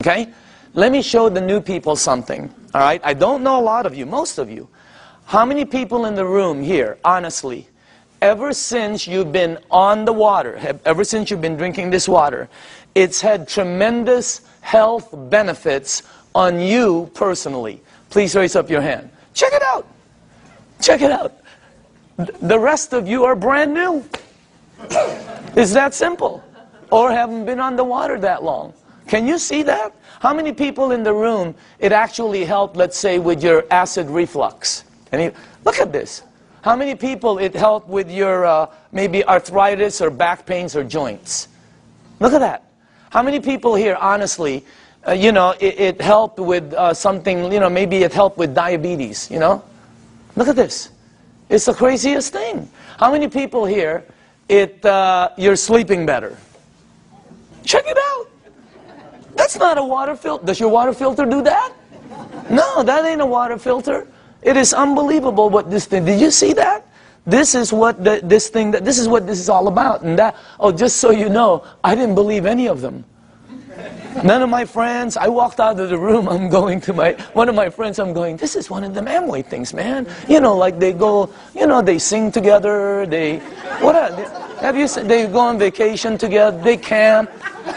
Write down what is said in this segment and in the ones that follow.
okay? Let me show the new people something, all right? I don't know a lot of you, most of you. How many people in the room here, honestly, ever since you've been on the water, ever since you've been drinking this water, it's had tremendous health benefits on you personally? Please raise up your hand. Check it out. Check it out. The rest of you are brand new. It's that simple. Or haven't been on the water that long. Can you see that? How many people in the room, it actually helped, let's say, with your acid reflux? Look at this. How many people it helped with your maybe arthritis or back pains or joints? Look at that. How many people here, honestly, you know, it helped with something, you know, maybe it helped with diabetes, you know? Look at this. It's the craziest thing. How many people here, you're sleeping better? Check it out. That's not a water filter. Does your water filter do that? No, that ain't a water filter. It is unbelievable what this thing, did you see that? This is what this is what this is all about. And that, oh, just so you know, I didn't believe any of them. None of my friends, I walked out of the room, I'm going to one of my friends, I'm going, this is one of them Amway things, man. You know, like they go, you know, they sing together, they go on vacation together, they camp,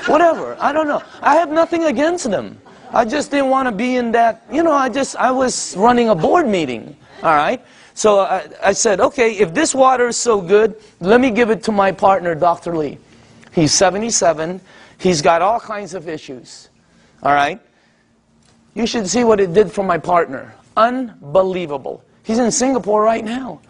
whatever, I don't know. I have nothing against them. I just didn't want to be in that, you know, I was running a board meeting, all right? So I said, okay, if this water is so good, let me give it to my partner, Dr. Lee. He's 77. He's got all kinds of issues, all right? You should see what it did for my partner. Unbelievable. He's in Singapore right now.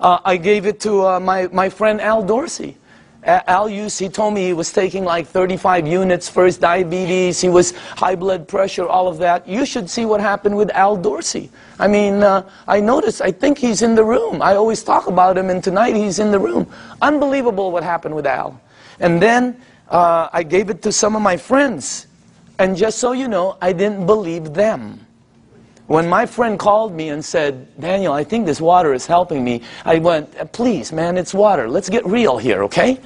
I gave it to my friend Al Dorsey. He told me he was taking like 35 units for his diabetes. He was high blood pressure, all of that. You should see what happened with Al Dorsey. I mean, I noticed, I think he's in the room. I always talk about him, and tonight he's in the room. Unbelievable what happened with Al. And then I gave it to some of my friends. And just so you know, I didn't believe them. When my friend called me and said, Daniel, I think this water is helping me, I went, please, man, it's water. Let's get real here, okay?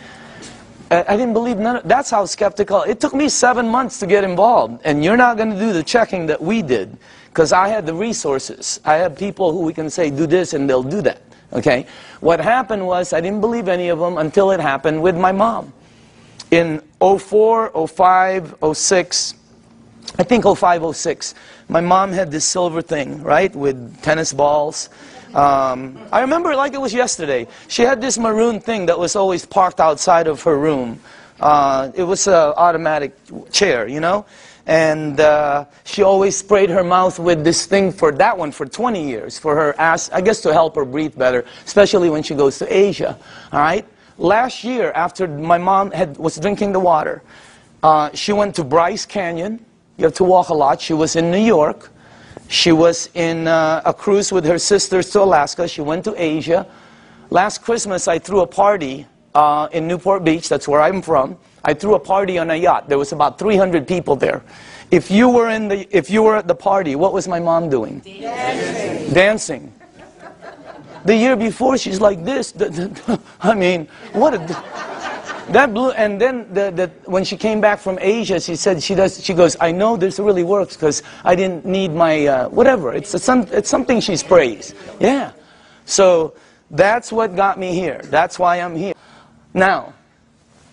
I didn't believe none of, that's how skeptical. It took me 7 months to get involved. And you're not going to do the checking that we did, because I had the resources. I had people who we can say, do this, and they'll do that, okay? What happened was, I didn't believe any of them until it happened with my mom. In 04, 05, 06, I think 05, 06, my mom had this silver thing, right, with tennis balls. I remember it like it was yesterday. She had this maroon thing that was always parked outside of her room. It was an automatic chair, you know. And she always sprayed her mouth with this thing for 20 years, for her ass, I guess to help her breathe better, especially when she goes to Asia, all right? Last year, after my mom was drinking the water, she went to Bryce Canyon. You have to walk a lot. She was in New York. She was in a cruise with her sisters to Alaska. She went to Asia. Last Christmas, I threw a party in Newport Beach. That's where I'm from. I threw a party on a yacht. There was about 300 people there. If you were at the party, what was my mom doing? Dancing. Dancing. The year before, she's like this. I mean, what a... That blew, and then when she came back from Asia, she said she goes, I know this really works because I didn't need my, whatever. It's something she sprays. Yeah. So that's what got me here. That's why I'm here. Now,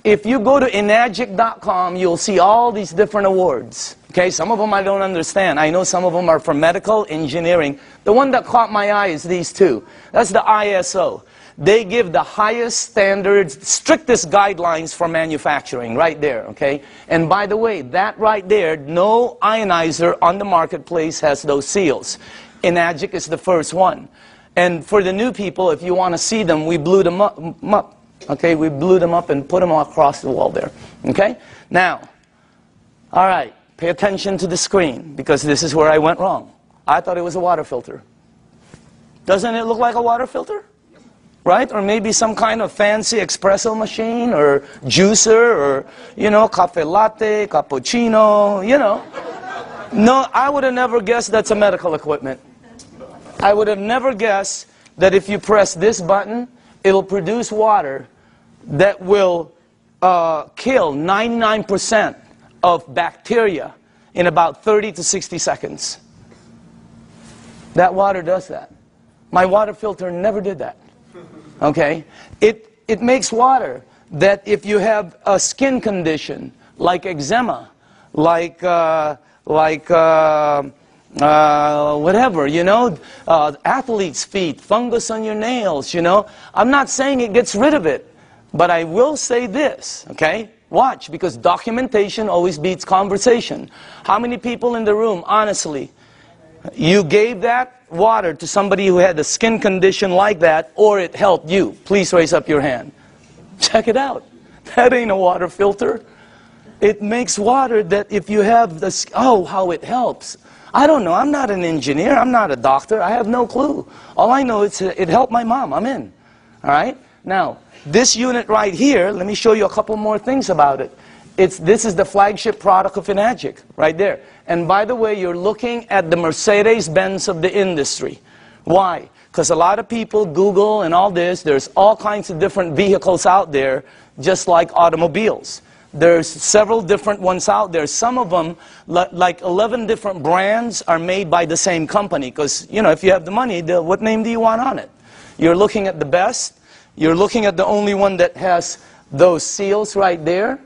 if you go to Enagic.com, you'll see all these different awards. Okay, some of them I don't understand. I know some of them are for medical engineering. The one that caught my eye is these two. That's the ISO. They give the highest standards, strictest guidelines for manufacturing, right there, okay? And by the way, that right there, no ionizer on the marketplace has those seals. Enagic is the first one. And for the new people, if you want to see them, we blew them up. Okay, we blew them up and put them across the wall there, okay? Now, all right, pay attention to the screen, because this is where I went wrong. I thought it was a water filter. Doesn't it look like a water filter? Right? Or maybe some kind of fancy espresso machine or juicer or, you know, cafe latte, cappuccino, you know. No, I would have never guessed that's a medical equipment. I would have never guessed that if you press this button, it'll produce water that will kill 99% of bacteria in about 30 to 60 seconds. That water does that. My water filter never did that. Okay? It makes water that if you have a skin condition, like eczema, like whatever, you know, athlete's feet, fungus on your nails, you know. I'm not saying it gets rid of it, but I will say this, okay? Watch, because documentation always beats conversation. How many people in the room, honestly, you gave that water to somebody who had a skin condition like that, or it helped you? Please raise up your hand. Check it out. That ain't a water filter. It makes water that if you have this, oh, how it helps. I don't know. I'm not an engineer. I'm not a doctor. I have no clue. All I know is it helped my mom. I'm in. All right? Now, this unit right here, let me show you a couple more things about it. This is the flagship product of Enagic, right there. And by the way, you're looking at the Mercedes-Benz of the industry. Why? Because a lot of people Google and all this. There's all kinds of different vehicles out there, just like automobiles. There's several different ones out there. Some of them, like 11 different brands, are made by the same company. Because, you know, if you have the money, what name do you want on it? You're looking at the best. You're looking at the only one that has those seals right there.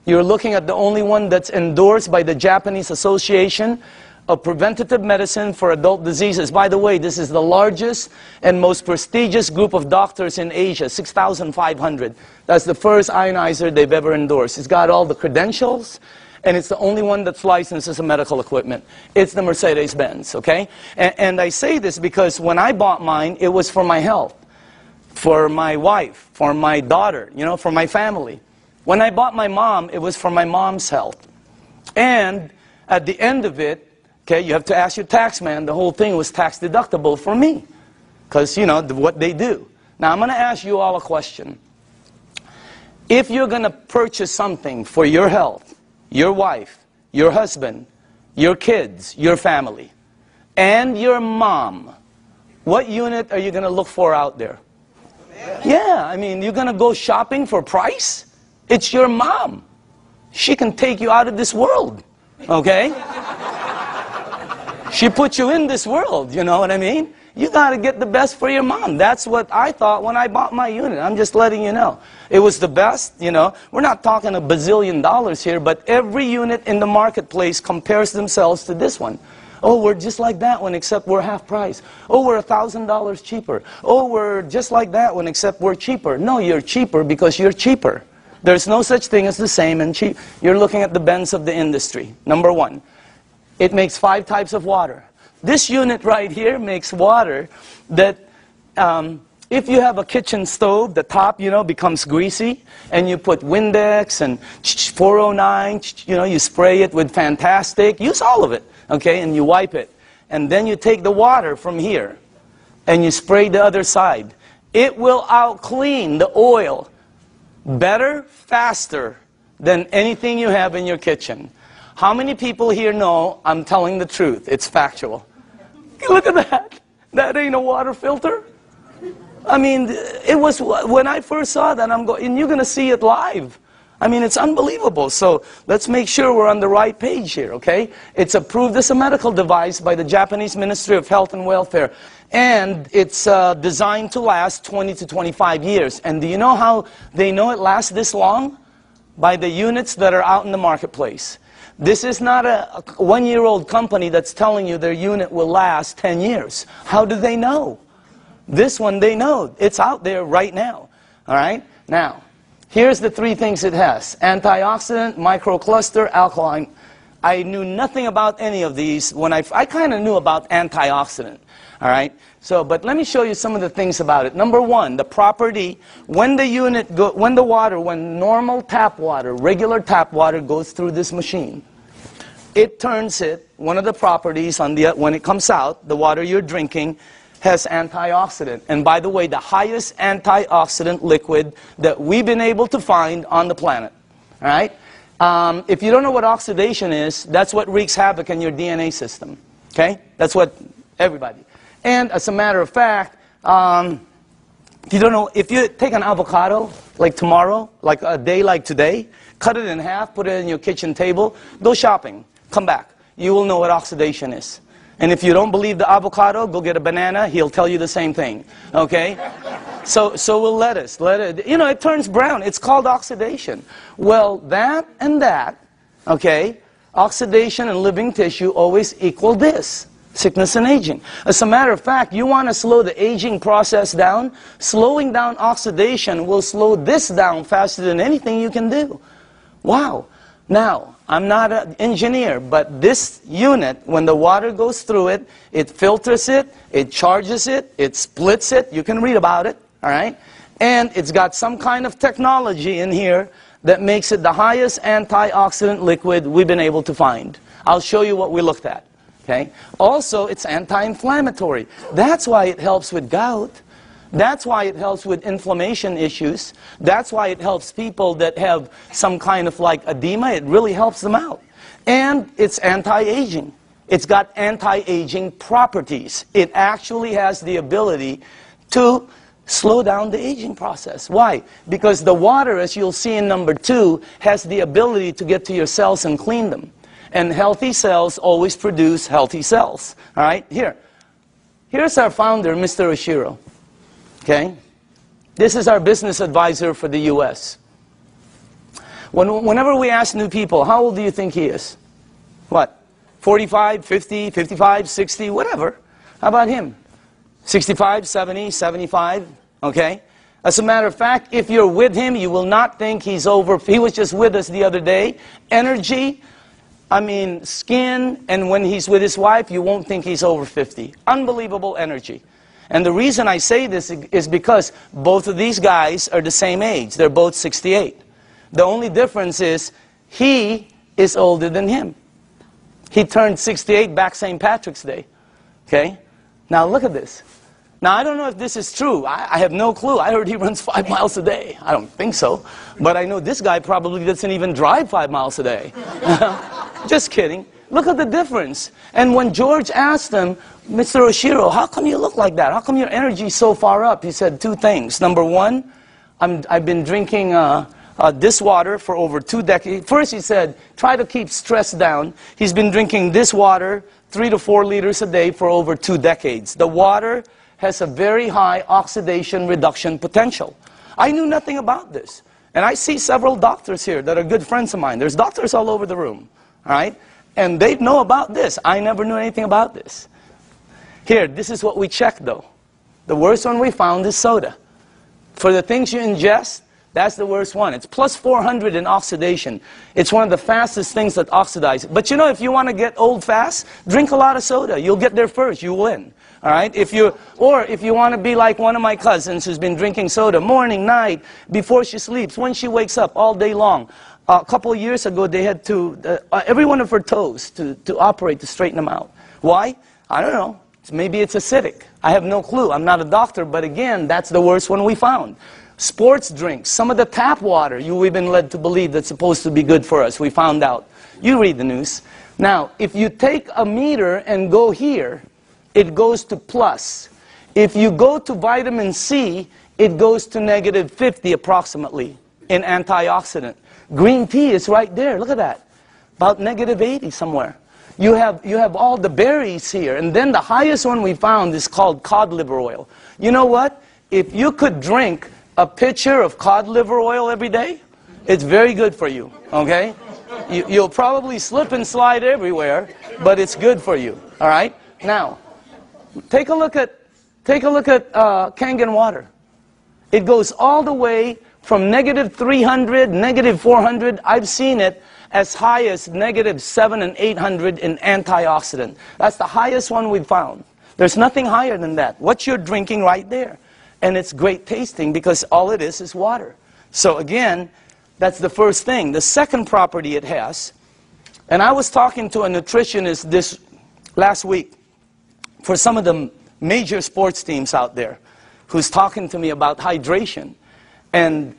You're looking at the only one that's endorsed by the Japanese Association of Preventative Medicine for Adult Diseases. By the way, this is the largest and most prestigious group of doctors in Asia, 6,500. That's the first ionizer they've ever endorsed. It's got all the credentials, and it's the only one that's licensed as a medical equipment. It's the Mercedes-Benz, okay? And I say this because when I bought mine, it was for my health, for my wife, for my daughter, you know, for my family. When I bought my mom, it was for my mom's health. And at the end of it, okay, you have to ask your tax man, the whole thing was tax deductible for me. Because, you know, what they do. Now, I'm going to ask you all a question. If you're going to purchase something for your health, your wife, your husband, your kids, your family, and your mom, what unit are you going to look for out there? Yeah, I mean, you're going to go shopping for price? It's your mom. She can take you out of this world, okay? She put you in this world, you know what I mean? You got to get the best for your mom. That's what I thought when I bought my unit. I'm just letting you know. It was the best, you know. We're not talking a bazillion dollars here, but every unit in the marketplace compares themselves to this one. Oh, we're just like that one, except we're half price. Oh, we're $1,000 cheaper. Oh, we're just like that one, except we're cheaper. No, you're cheaper because you're cheaper. There's no such thing as the same and cheap. You're looking at the Benz of the industry. Number one, it makes 5 types of water. This unit right here makes water that if you have a kitchen stove, the top, you know, becomes greasy, and you put Windex and 409, you know, you spray it with Fantastic, use all of it, okay, and you wipe it. And then you take the water from here, and you spray the other side. It will out-clean the oil better, faster than anything you have in your kitchen. How many people here know I'm telling the truth? It's factual. Look at that. That ain't a water filter. I mean, it was, when I first saw that, I'm going, and you're going to see it live. I mean, it's unbelievable. So let's make sure we're on the right page here, okay? It's approved as a medical device by the Japanese Ministry of Health and Welfare. And it's designed to last 20 to 25 years. And do you know how they know it lasts this long? By the units that are out in the marketplace. This is not a one-year-old company that's telling you their unit will last 10 years. How do they know? This one, they know. It's out there right now. All right? Now, here's the 3 things it has. Antioxidant, microcluster, alkaline. I knew nothing about any of these. When I kind of knew about antioxidant. All right? So, but let me show you some of the things about it. Number 1, the property, when normal tap water, regular tap water goes through this machine, it turns it, one of the properties when it comes out, the water you're drinking has antioxidant. And by the way, the highest antioxidant liquid that we've been able to find on the planet. All right? If you don't know what oxidation is, that's what wreaks havoc in your DNA system. Okay? That's what everybody. And as a matter of fact, if you don't know, if you take an avocado, like tomorrow, like a day like today, cut it in half, put it in your kitchen table, go shopping, come back. you will know what oxidation is. And if you don't believe the avocado, go get a banana. He'll tell you the same thing. Okay? So will lettuce. You know, it turns brown. It's called oxidation. Well, that and that, okay, oxidation and living tissue always equal this. Sickness and aging. As a matter of fact, you want to slow the aging process down, slowing down oxidation will slow this down faster than anything you can do. Wow. Now, I'm not an engineer, but this unit, when the water goes through it, it filters it, it charges it, it splits it. You can read about it, all right? And it's got some kind of technology in here that makes it the highest antioxidant liquid we've been able to find. I'll show you what we looked at. Okay? Also, it's anti-inflammatory. That's why it helps with gout. That's why it helps with inflammation issues. That's why it helps people that have some kind of like edema. It really helps them out. And it's anti-aging. It's got anti-aging properties. It actually has the ability to slow down the aging process. Why? Because the water, as you'll see in number 2, has the ability to get to your cells and clean them. And healthy cells always produce healthy cells. All right? Here's our founder, Mr. Oshiro. Okay? This is our business advisor for the U.S. Whenever we ask new people, how old do you think he is? What? 45, 50, 55, 60, whatever. How about him? 65, 70, 75? Okay? As a matter of fact, if you're with him, you will not think he's over. He was just with us the other day. Energy, I mean, skin, and when he's with his wife, you won't think he's over 50. Unbelievable energy. And the reason I say this is because both of these guys are the same age. They're both 68. The only difference is he is older than him. He turned 68 back St. Patrick's Day. Okay? Now look at this. Now I don't know if this is true. I have no clue. I heard he runs 5 miles a day. I don't think so. But I know this guy probably doesn't even drive 5 miles a day. Just kidding. Look at the difference. And when George asked him, Mr. Oshiro, how come you look like that? How come your energy is so far up? He said 2 things. Number 1, I've been drinking this water for over 2 decades. First he said, try to keep stress down. He's been drinking this water 3 to 4 liters a day for over 2 decades. The water has a very high oxidation reduction potential. I knew nothing about this. And I see several doctors here that are good friends of mine. There's doctors all over the room. All right? And they know about this. I never knew anything about this. Here, this is what we checked though. The worst one we found is soda. For the things you ingest, that's the worst one. It's plus 400 in oxidation. It's one of the fastest things that oxidize. But you know, if you want to get old fast, drink a lot of soda. You'll get there first. You win. All right? If you want to be like one of my cousins who's been drinking soda morning, night, before she sleeps, when she wakes up, all day long. A couple of years ago, they had to, every one of her toes to operate to straighten them out. Why? I don't know. Maybe it's acidic. I have no clue. I'm not a doctor, but again, that's the worst one we found. Sports drinks, some of the tap water we've been led to believe that's supposed to be good for us. We found out. You read the news. Now, if you take a meter and go here, it goes to plus. If you go to vitamin C, it goes to negative 50 approximately in antioxidant. Green tea is right there. Look at that. About negative 80 somewhere. You have all the berries here. And then the highest one we found is called cod liver oil. You know what? If you could drink a pitcher of cod liver oil every day, it's very good for you. Okay? You'll probably slip and slide everywhere, but it's good for you. All right? Now, take a look at Kangen Water. It goes all the way from negative 300, negative 400. I've seen it as high as negative 700 and 800 in antioxidant. That's the highest one we've found. There's nothing higher than that. What you're drinking right there. And it's great tasting because all it is water. So again, that's the first thing. The second property it has, and I was talking to a nutritionist this last week for some of the major sports teams out there who's talking to me about hydration. And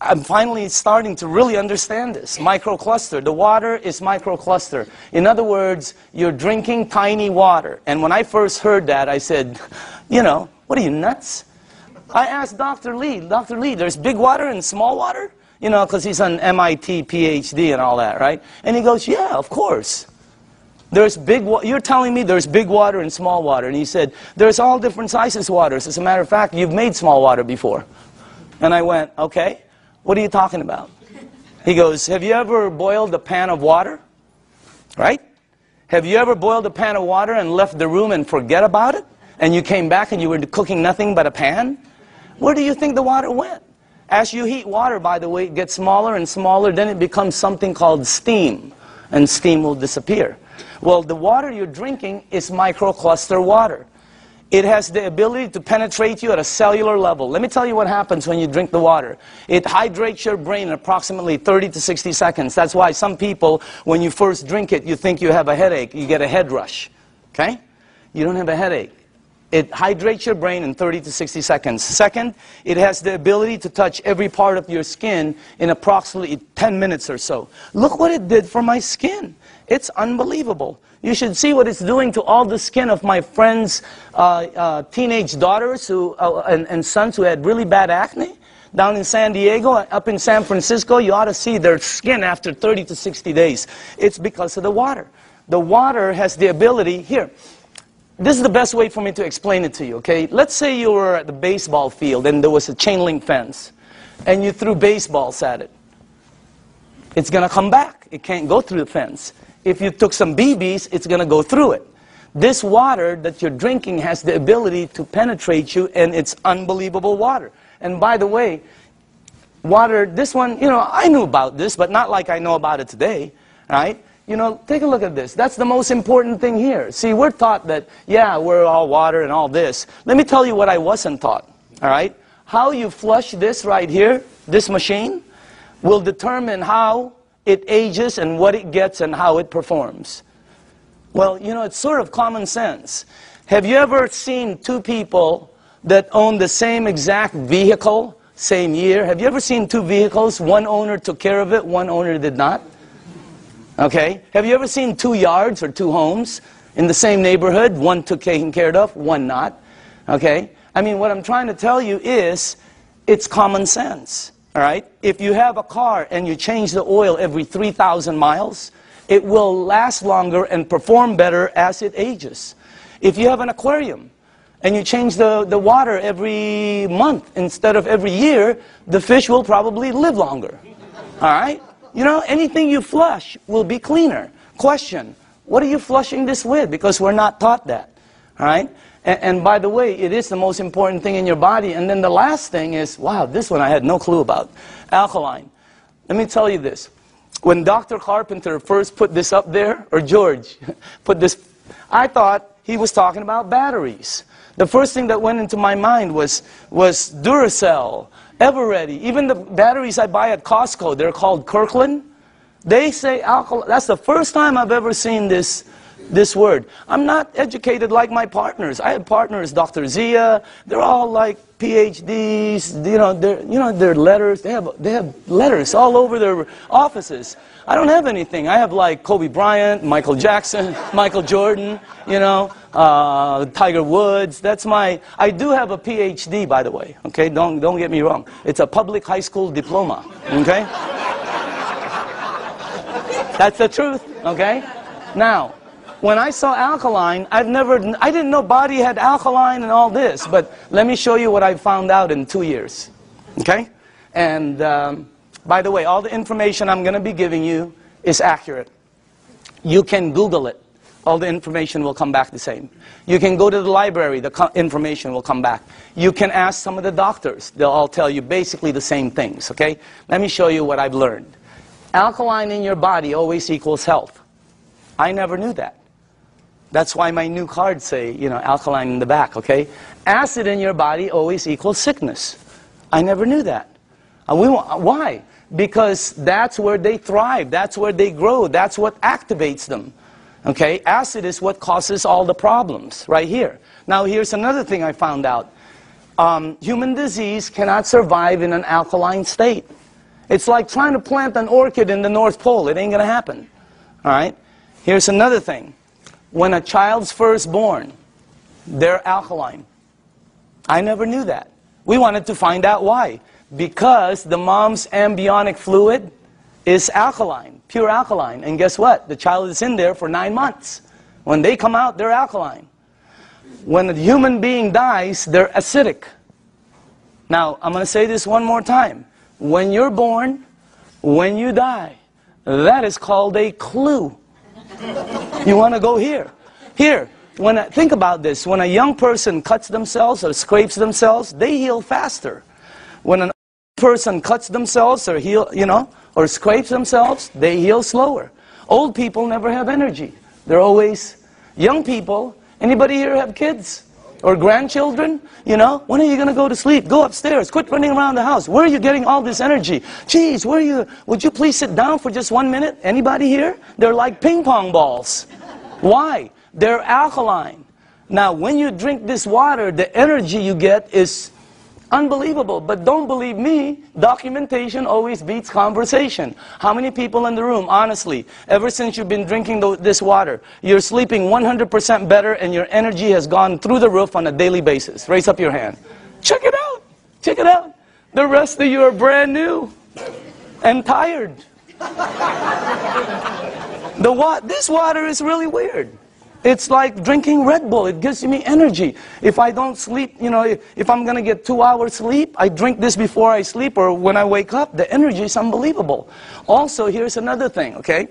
I'm finally starting to really understand this. Microcluster. The water is microcluster. In other words, you're drinking tiny water. And when I first heard that, I said, you know, what are you, nuts? I asked Dr. Lee, there's big water and small water? You know, because he's an MIT PhD and all that, right? And he goes, yeah, of course. You're telling me there's big water and small water. And he said, there's all different sizes waters. As a matter of fact, you've made small water before. And I went, okay, what are you talking about? He goes, have you ever boiled a pan of water? Right? Have you ever boiled a pan of water and left the room and forget about it? And you came back and you were cooking nothing but a pan? Where do you think the water went? As you heat water, by the way, it gets smaller and smaller, then it becomes something called steam. And steam will disappear. Well, the water you're drinking is microcluster water. It has the ability to penetrate you at a cellular level. Let me tell you what happens when you drink the water. It hydrates your brain in approximately 30 to 60 seconds. That's why some people, when you first drink it, you think you have a headache. You get a head rush. Okay? You don't have a headache. It hydrates your brain in 30 to 60 seconds. Second, it has the ability to touch every part of your skin in approximately 10 minutes or so. Look what it did for my skin. It's unbelievable. You should see what it's doing to all the skin of my friends' teenage daughters and sons who had really bad acne. Down in San Diego, up in San Francisco, you ought to see their skin after 30 to 60 days. It's because of the water. The water has the ability, here, this is the best way for me to explain it to you, okay? Let's say you were at the baseball field and there was a chain link fence and you threw baseballs at it. It's going to come back. It can't go through the fence. If you took some BBs, it's going to go through it. This water that you're drinking has the ability to penetrate you, and it's unbelievable water. And by the way, water, this one, you know, I knew about this, but not like I know about it today, right? You know, take a look at this. That's the most important thing here. See, we're taught that, yeah, we're all water and all this. Let me tell you what I wasn't taught, all right? How you flush this right here, this machine, will determine how it ages and what it gets and how it performs. Well, you know, it's sort of common sense. Have you ever seen two people that own the same exact vehicle, same year? Have you ever seen two vehicles? One owner took care of it, one owner did not? Okay. Have you ever seen two yards or two homes in the same neighborhood? One took taken care of, one not. Okay. I mean, what I'm trying to tell you is, it's common sense. All right? If you have a car and you change the oil every 3,000 miles, it will last longer and perform better as it ages. If you have an aquarium and you change the water every month instead of every year, the fish will probably live longer. All right? You know, anything you flush will be cleaner. Question, what are you flushing this with? Because we're not taught that. All right? And by the way, it is the most important thing in your body. And then the last thing is, wow, this one I had no clue about. Alkaline. Let me tell you this. When Dr. Carpenter first put this up there, or George put this, I thought he was talking about batteries. The first thing that went into my mind was Duracell, Eveready. Even the batteries I buy at Costco, they're called Kirkland. They say alkaline. That's the first time I've ever seen this word. I'm not educated like my partners. I have partners, Dr. Zia. They're all like PhDs. You know, their letters. They have letters all over their offices. I don't have anything. I have like Kobe Bryant, Michael Jackson, Michael Jordan. You know, Tiger Woods. That's my. I do have a PhD, by the way. Okay, don't get me wrong. It's a public high school diploma. Okay, that's the truth. Okay, now. When I saw alkaline, I didn't know body had alkaline and all this, but let me show you what I found out in 2 years, okay? And by the way, all the information I'm going to be giving you is accurate. You can Google it. All the information will come back the same. You can go to the library, the information will come back. You can ask some of the doctors. They'll all tell you basically the same things, okay? Let me show you what I've learned. Alkaline in your body always equals health. I never knew that. That's why my new cards say, you know, alkaline in the back, okay? Acid in your body always equals sickness. I never knew that. Why? Because that's where they thrive. That's where they grow. That's what activates them. Okay? Acid is what causes all the problems right here. Now, here's another thing I found out. Human disease cannot survive in an alkaline state. It's like trying to plant an orchid in the North Pole. It ain't going to happen. All right? Here's another thing. When a child's first born, they're alkaline. I never knew that. We wanted to find out why. Because the mom's amniotic fluid is alkaline, pure alkaline. And guess what? The child is in there for 9 months. When they come out, they're alkaline. When a human being dies, they're acidic. Now, I'm going to say this one more time. When you're born, when you die, that is called a clue. You want to go here. Here, think about this. When a young person cuts themselves or scrapes themselves, they heal faster. When an old person cuts themselves or or scrapes themselves, they heal slower. Old people never have energy. They're always young people. Anybody here have kids or grandchildren? When are you going to go to sleep? Go upstairs. Quit running around the house. Where are you getting all this energy? Geez, where are you? Would you please sit down for just 1 minute? Anybody here? They're like ping pong balls. Why? They're alkaline. Now, when you drink this water, the energy you get is unbelievable. But don't believe me, documentation always beats conversation. How many people in the room, honestly, ever since you've been drinking this water, you're sleeping 100% better and your energy has gone through the roof on a daily basis? Raise up your hand. Check it out. Check it out. The rest of you are brand new and tired. This water is really weird. It's like drinking Red Bull. It gives me energy. If I don't sleep, if I'm going to get 2 hours sleep, I drink this before I sleep or when I wake up. The energy is unbelievable. Also, here's another thing, okay?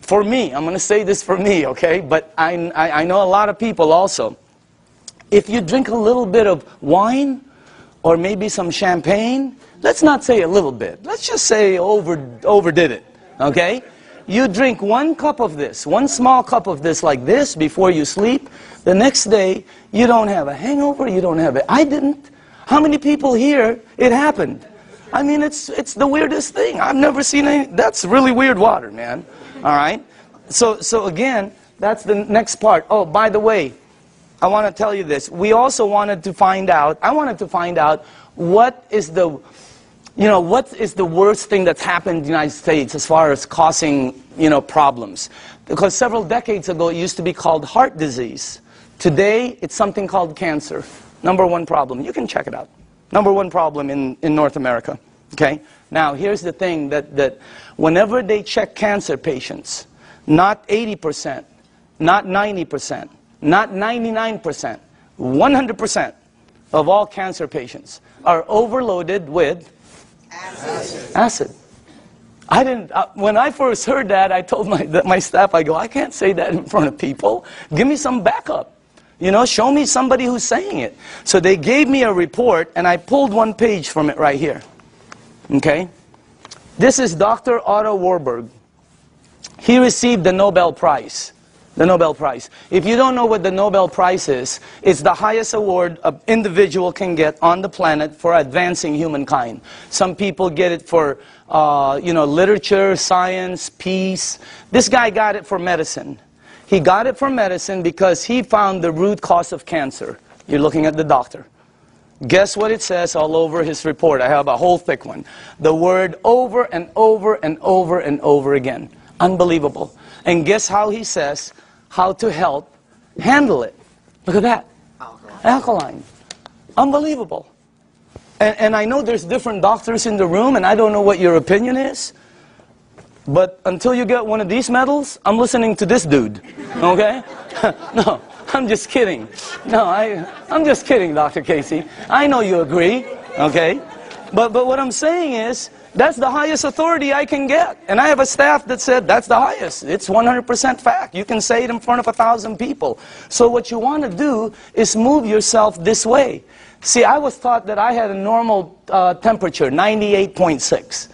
For me, I'm going to say this for me, okay? But I know a lot of people also. If you drink a little bit of wine or maybe some champagne, let's not say a little bit. Let's just say overdid it, okay? You drink 1 cup of this, 1 small cup of this like this before you sleep. The next day, you don't have a hangover, you don't have it. I didn't. How many people here, it happened? I mean, it's the weirdest thing. I've never seen any. That's really weird water, man. All right? So again, that's the next part. Oh, by the way, I want to tell you this. We also wanted to find out, I wanted to find out what is the worst thing that's happened in the United States as far as causing, problems? Because several decades ago, it used to be called heart disease. Today, it's something called cancer. #1 problem. You can check it out. #1 problem in North America. Okay? Now, here's the thing that whenever they check cancer patients, not 80%, not 90%, not 99%, 100% of all cancer patients are overloaded with acid. I didn't. When I first heard that, I told my staff, I go, I can't say that in front of people. Give me some backup. Show me somebody who's saying it. So they gave me a report, and I pulled 1 page from it right here. Okay? This is Dr. Otto Warburg. He received the Nobel Prize. The Nobel Prize. If you don't know what the Nobel Prize is, it's the highest award an individual can get on the planet for advancing humankind. Some people get it for, literature, science, peace. This guy got it for medicine. He got it for medicine because he found the root cause of cancer. You're looking at the doctor. Guess what it says all over his report? I have a whole thick one. The word over and over and over and over again. Unbelievable. And guess how he says how to help handle it. Look at that. Alkaline. Unbelievable. And I know there's different doctors in the room, and I don't know what your opinion is. But until you get one of these medals, I'm listening to this dude. Okay? No, I'm just kidding. No, I'm just kidding, Dr. Casey. I know you agree. Okay? But what I'm saying is, that's the highest authority I can get. And I have a staff that said that's the highest. It's 100% fact. You can say it in front of 1,000 people. So what you want to do is move yourself this way. See, I was taught that I had a normal temperature, 98.6.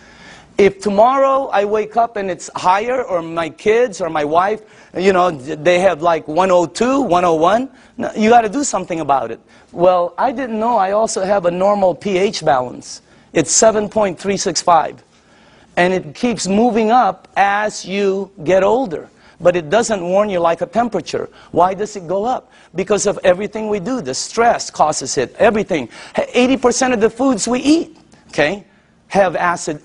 If tomorrow I wake up and it's higher, or my kids or my wife, they have like 102, 101, you got to do something about it. Well, I didn't know I also have a normal pH balance. It's 7.365. And it keeps moving up as you get older. But it doesn't warn you like a temperature. Why does it go up? Because of everything we do. The stress causes it. Everything. 80% of the foods we eat, okay, have acid,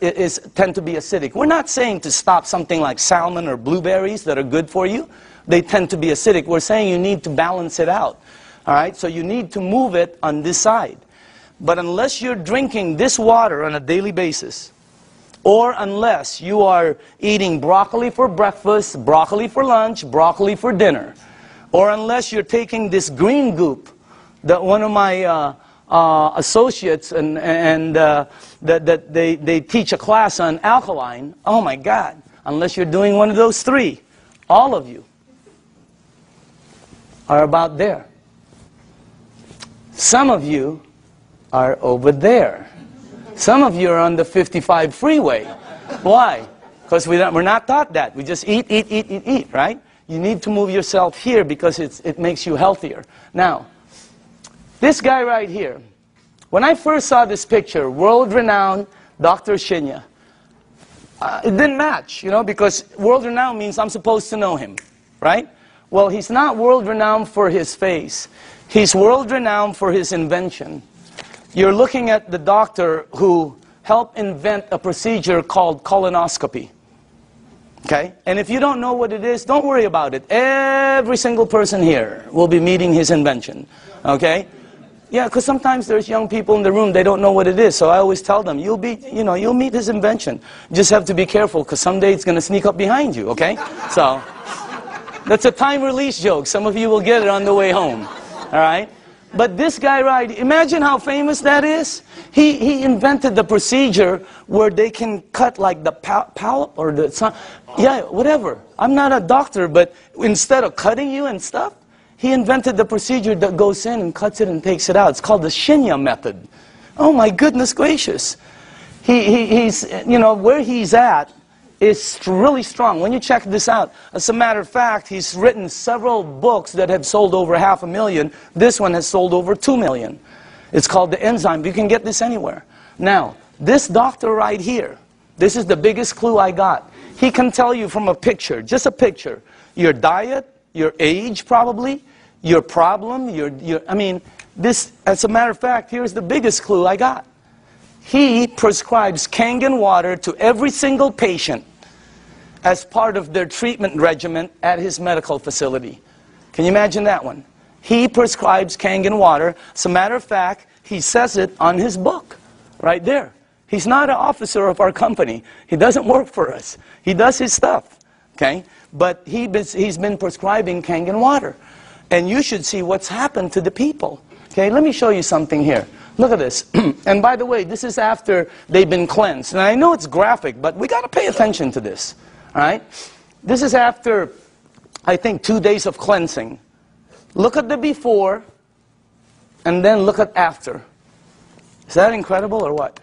tend to be acidic. We're not saying to stop something like salmon or blueberries that are good for you. They tend to be acidic. We're saying you need to balance it out. All right? So you need to move it on this side. But unless you're drinking this water on a daily basis, or unless you are eating broccoli for breakfast, broccoli for lunch, broccoli for dinner, or unless you're taking this green goop that one of my associates that they teach a class on alkaline. Oh my God, unless you're doing one of those three, all of you are about there. Some of you are over there. Some of you are on the 55 freeway. Why? Because we're not taught that. We just eat, eat, eat, eat, eat, right? You need to move yourself here because it makes you healthier. Now, this guy right here, when I first saw this picture, world-renowned Dr. Shinya, it didn't match, you know, because world-renowned means I'm supposed to know him, right? Well, he's not world-renowned for his face. He's world-renowned for his invention. You're looking at the doctor who helped invent a procedure called colonoscopy. Okay? And if you don't know what it is, don't worry about it. Every single person here will be meeting his invention. Okay? Yeah, because sometimes there's young people in the room, they don't know what it is. So I always tell them, you'll meet his invention. You just have to be careful because someday it's going to sneak up behind you. Okay? So that's a time release joke. Some of you will get it on the way home. All right? But this guy, right, imagine how famous that is. He invented the procedure where they can cut like the polyp or the, yeah, whatever. I'm not a doctor, but instead of cutting you and stuff, he invented the procedure that goes in and cuts it and takes it out. It's called the Shinya method. Oh my goodness gracious. He's, you know, where he's at is really strong. When you check this out, as a matter of fact, he's written several books that have sold over 500,000. This one has sold over 2 million. It's called The Enzyme. You can get this anywhere. Now, this doctor right here, this is the biggest clue I got. He can tell you from a picture, just a picture, your diet, your age probably, your problem, I mean, this, as a matter of fact, here's the biggest clue I got. He prescribes Kangen water to every single patient as part of their treatment regimen at his medical facility. Can you imagine that one? He prescribes Kangen water. As a matter of fact, he says it on his book, right there. He's not an officer of our company. He doesn't work for us. He does his stuff, okay? But he's been prescribing Kangen water. And you should see what's happened to the people. Okay, let me show you something here. Look at this. And by the way, this is after they've been cleansed. And I know it's graphic, but we got to pay attention to this. All right? This is after, I think, 2 days of cleansing. Look at the before, and then look at after. Is that incredible or what?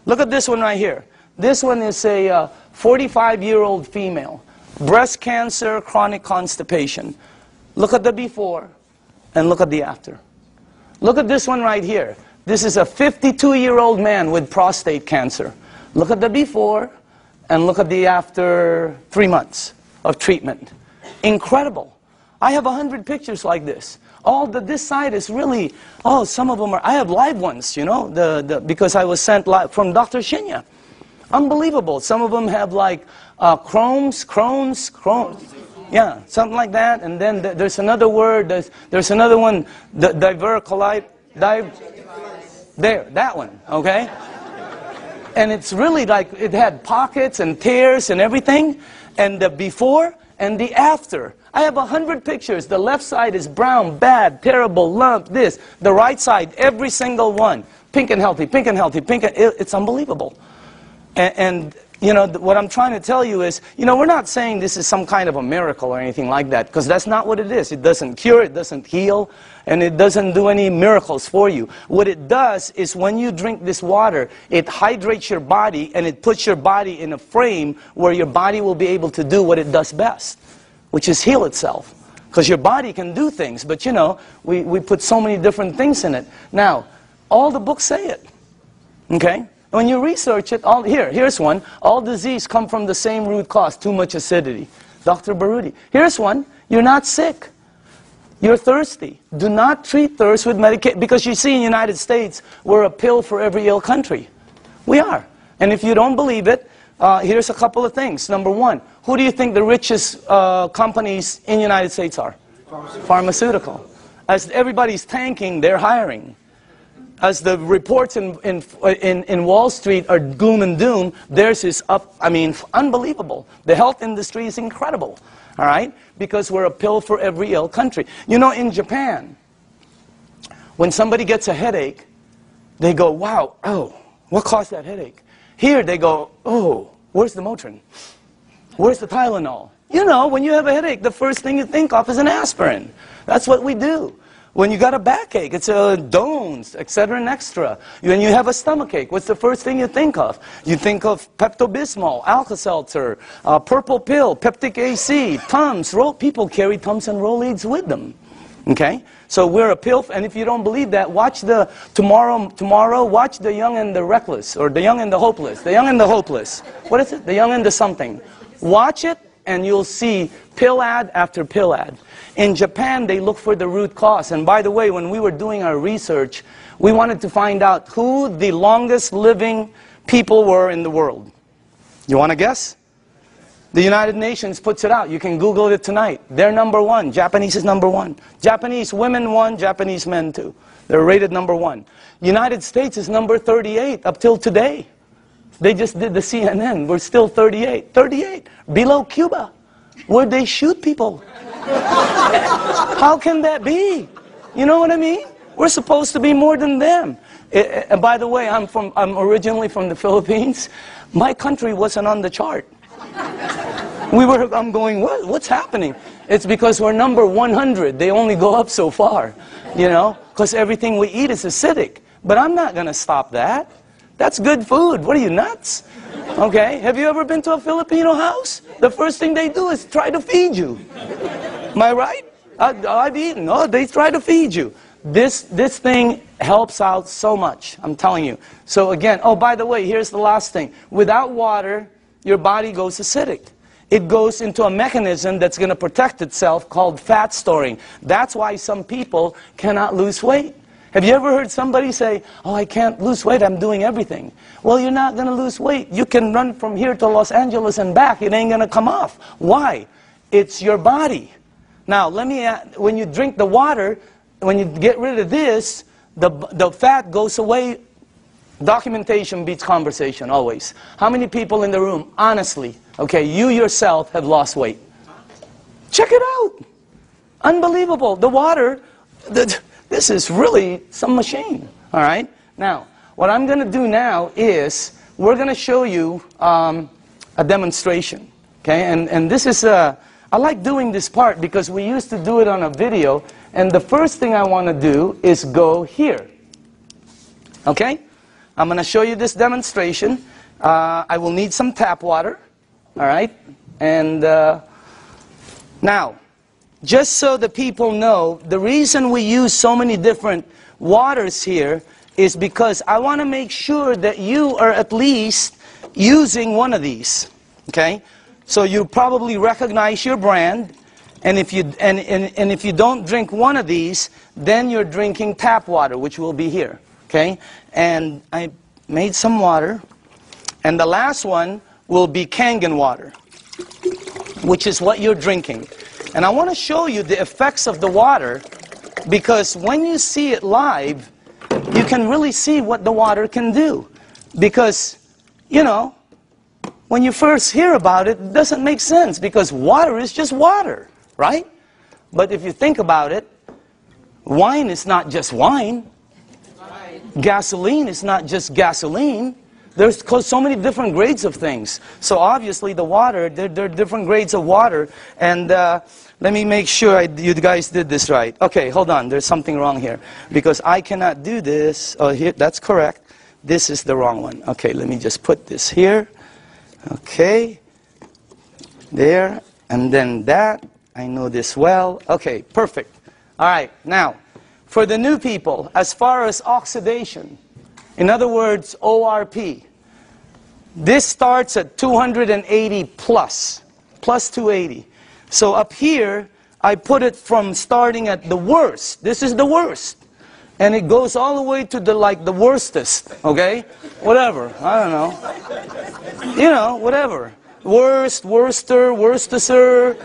Look at this one right here. This one is a 45-year-old female. Breast cancer, chronic constipation. Look at the before, and look at the after. Look at this one right here. This is a 52-year-old man with prostate cancer. Look at the before, and look at the after 3 months of treatment. Incredible. I have 100 pictures like this. This side is really, some of them are, I have live ones, you know, because I was sent live from Dr. Shinya. Unbelievable. Some of them have like Crohn's. Yeah, something like that. And then there's another word, there's another one, divercolite, there, that one, okay? And it's really like, it had pockets and tears and everything. And the before and the after. I have 100 pictures. The left side is brown, bad, terrible, lump, this. The right side, every single one. Pink and healthy, pink and healthy, pink and... It's unbelievable. And you know, what I'm trying to tell you is, you know, we're not saying this is some kind of a miracle or anything like that, because that's not what it is. It doesn't cure, it doesn't heal, and it doesn't do any miracles for you. What it does is when you drink this water, it hydrates your body, and it puts your body in a frame where your body will be able to do what it does best, which is heal itself. Because your body can do things, but you know, we put so many different things in it. Now, all the books say it, okay? When you research it, here's one. All disease come from the same root cause, too much acidity. Dr. Baruti. Here's one. You're not sick. You're thirsty. Do not treat thirst with medication. Because you see in the United States, we're a pill for every ill country. We are. And if you don't believe it, here's a couple of things. Number one, who do you think the richest companies in the United States are? Pharmaceutical. As everybody's tanking, they're hiring. as the reports in Wall Street are gloom and doom, theirs is up, I mean, unbelievable. The health industry is incredible, all right? Because we're a pill for every ill country. You know, in Japan, when somebody gets a headache, they go, wow, oh, what caused that headache? Here they go, oh, where's the Motrin? Where's the Tylenol? You know, when you have a headache, the first thing you think of is an aspirin. That's what we do. When you got a backache, it's a Dones, etc. and extra. When you have a stomachache, what's the first thing you think of? You think of Pepto-Bismol, Alka-Seltzer, Purple Pill, Peptic AC, Tums. People carry Tums and Rolaids with them. Okay? So we're a pill, and if you don't believe that, watch the tomorrow, watch The Young and the Reckless, or The Young and the Hopeless. The Young and the Hopeless. What is it? The Young and the something. Watch it, and you'll see pill ad after pill ad. In Japan, they look for the root cause. And by the way, when we were doing our research, we wanted to find out who the longest living people were in the world. You want to guess? The United Nations puts it out. You can Google it tonight. They're number one. Japanese is number one. Japanese women one, Japanese men two. They're rated number one. United States is number 38 up till today. They just did the CNN. We're still 38. 38. Below Cuba, where they shoot people. How can that be? You know what I mean? We're supposed to be more than them. And by the way, I'm originally from the Philippines. My country wasn't on the chart. I'm going, what's happening? It's because we're number 100. They only go up so far, you know, because everything we eat is acidic. But I'm not going to stop that. That's good food. What are you, nuts? Okay, have you ever been to a Filipino house? The first thing they do is try to feed you. Am I right? I've eaten. No, they try to feed you. This thing helps out so much, I'm telling you. So again, oh, by the way, here's the last thing. Without water, your body goes acidic. It goes into a mechanism that's going to protect itself called fat storing. That's why some people cannot lose weight. Have you ever heard somebody say, oh, I can't lose weight, I'm doing everything? Well, you're not going to lose weight. You can run from here to Los Angeles and back. It ain't going to come off. Why? It's your body. Now, let me add, when you drink the water, when you get rid of this, the fat goes away. Documentation beats conversation, always. How many people in the room, honestly, okay, you yourself have lost weight? Check it out. Unbelievable. The water, this is really some machine, all right? Now, what I'm going to do now is we're going to show you a demonstration, okay? And this is, I like doing this part because we used to do it on a video, and the first thing I want to do is go here, okay? I'm going to show you this demonstration. I will need some tap water, all right? And now, just so the people know, the reason we use so many different waters here is because I want to make sure that you are at least using one of these, okay? So you probably recognize your brand, and if you if you don't drink one of these, then you're drinking tap water, which will be here, okay? And I made some water, and the last one will be Kangen water, which is what you're drinking. And I want to show you the effects of the water, because when you see it live, you can really see what the water can do. Because, you know, when you first hear about it, it doesn't make sense, because water is just water, right? But if you think about it, wine is not just wine. Gasoline is not just gasoline. There's so many different grades of things. So obviously the water, there are different grades of water. And let me make sure you guys did this right. Okay, hold on. There's something wrong here. Because I cannot do this. Oh, here, that's correct. This is the wrong one. Okay, let me just put this here. Okay. There. And then that. I know this well. Okay, perfect. All right, now, for the new people, as far as oxidation, in other words, ORP, this starts at 280 plus 280. So up here, I put it from starting at the worst. This is the worst. And it goes all the way to the, like, the worstest, okay? Whatever, I don't know. You know, whatever. Worst, worster, worstester,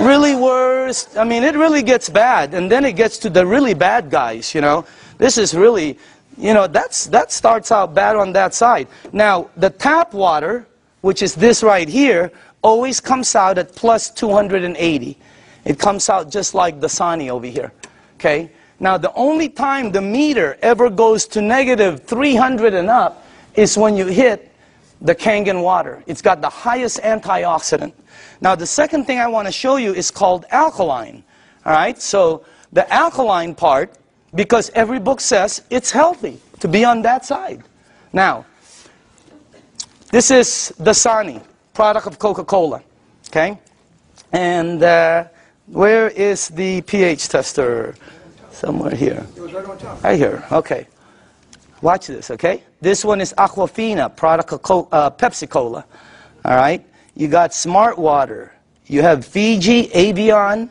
really worst. I mean, it really gets bad. And then it gets to the really bad guys, you know. This is really, you know, that starts out bad on that side. Now, the tap water, which is this right here, always comes out at plus 280. It comes out just like the Dasani over here. Okay? Now, the only time the meter ever goes to negative 300 and up is when you hit the Kangen water. It's got the highest antioxidant. Now, the second thing I want to show you is called alkaline. All right? So, the alkaline part, because every book says it's healthy to be on that side. Now, this is the Dasani, product of Coca-Cola. Okay? And where is the pH tester? Somewhere here. It was right on top. Right here. Okay. Watch this, okay? This one is Aquafina, product of Pepsi Cola. All right? You got Smart Water. You have Fiji, Avion.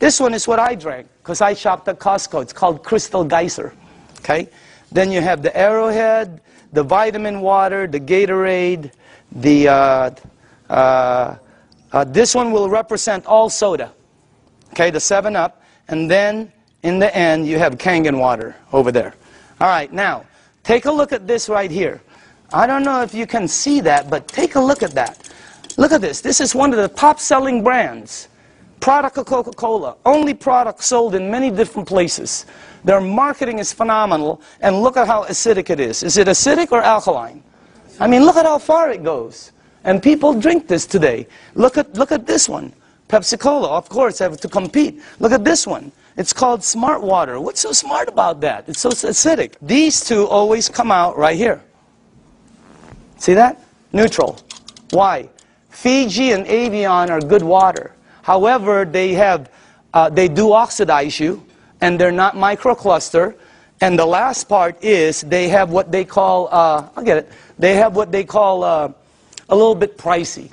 This one is what I drank because I shopped at Costco. It's called Crystal Geyser. Okay? Then you have the Arrowhead, the Vitamin Water, the Gatorade, the this one will represent all soda. Okay, the 7-Up. And then in the end, you have Kangen water over there. All right, now, take a look at this right here. I don't know if you can see that, but take a look at that. Look at this. This is one of the top-selling brands. Product of Coca-Cola. Only product sold in many different places. Their marketing is phenomenal, and look at how acidic it is. Is it acidic or alkaline? I mean, look at how far it goes. And people drink this today. Look at this one. Pepsi Cola, of course, have to compete. Look at this one. It's called Smart Water. What's so smart about that? It's so acidic. These two always come out right here. See that? Neutral. Why? Fiji and Avion are good water. However, they do oxidize you, and they're not microcluster. And the last part is they have what they call, I'll get it, they have what they call a little bit pricey.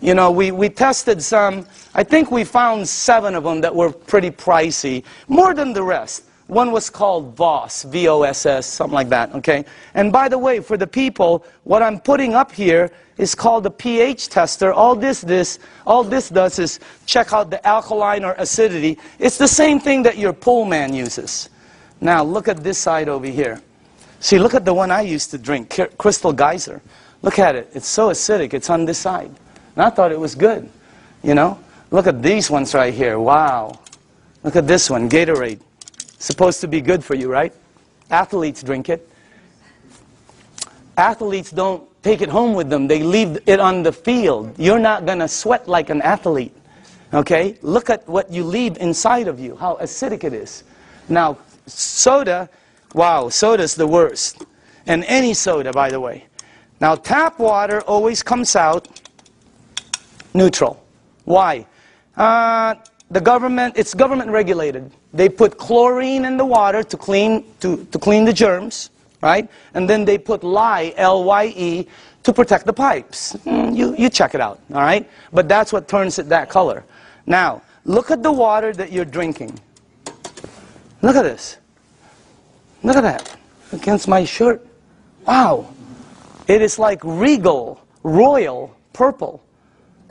You know, we tested some, I think we found 7 of them that were pretty pricey, more than the rest. One was called VOSS, V-O-S-S, something like that, okay? And by the way, for the people, what I'm putting up here is called a pH tester. All this does is check out the alkaline or acidity. It's the same thing that your pool man uses. Now, look at this side over here. See, look at the one I used to drink, Crystal Geyser. Look at it. It's so acidic. It's on this side. And I thought it was good, you know. Look at these ones right here. Wow. Look at this one, Gatorade. Supposed to be good for you, right? Athletes drink it. Athletes don't take it home with them. They leave it on the field. You're not going to sweat like an athlete, okay? Look at what you leave inside of you, how acidic it is. Now, soda, wow, soda's the worst. And any soda, by the way. Now, tap water always comes out neutral. Why? It's government regulated. They put chlorine in the water to clean the germs, right? And then they put lye, L-Y-E, to protect the pipes. You check it out, all right? But that's what turns it that color. Now, look at the water that you're drinking. Look at this. Look at that. Against my shirt. Wow. It is like regal, royal, purple.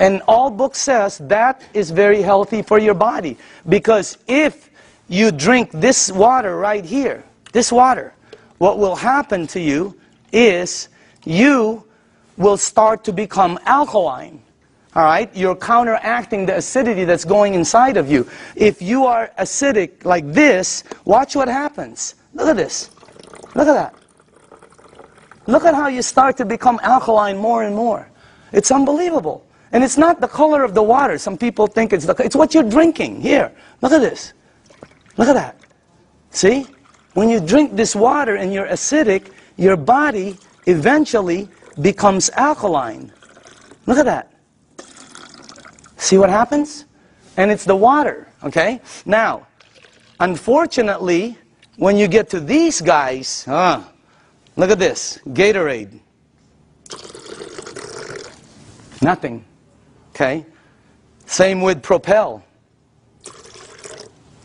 And all book says that is very healthy for your body. Because if you drink this water right here, this water, what will happen to you is you will start to become alkaline. All right? You're counteracting the acidity that's going inside of you. If you are acidic like this, watch what happens. Look at this. Look at that. Look at how you start to become alkaline more and more. It's unbelievable. And it's not the color of the water. Some people think it's what you're drinking. Here, look at this. Look at that. See? When you drink this water and you're acidic, your body eventually becomes alkaline. Look at that. See what happens? And it's the water, okay? Now, unfortunately, when you get to these guys, look at this, Gatorade. Nothing. Okay? Same with Propel.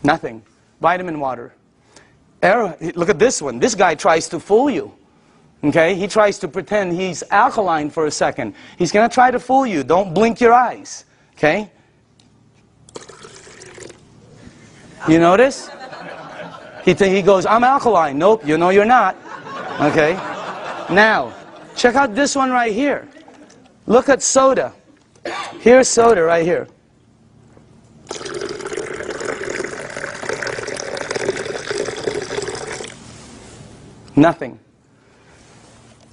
Nothing. Vitamin water. Look at this one. This guy tries to fool you. Okay? He tries to pretend he's alkaline for a second. He's going to try to fool you. Don't blink your eyes. Okay? You notice? He goes, I'm alkaline. Nope, you know you're not. Okay? Now, check out this one right here. Look at soda. Here's soda right here. Nothing.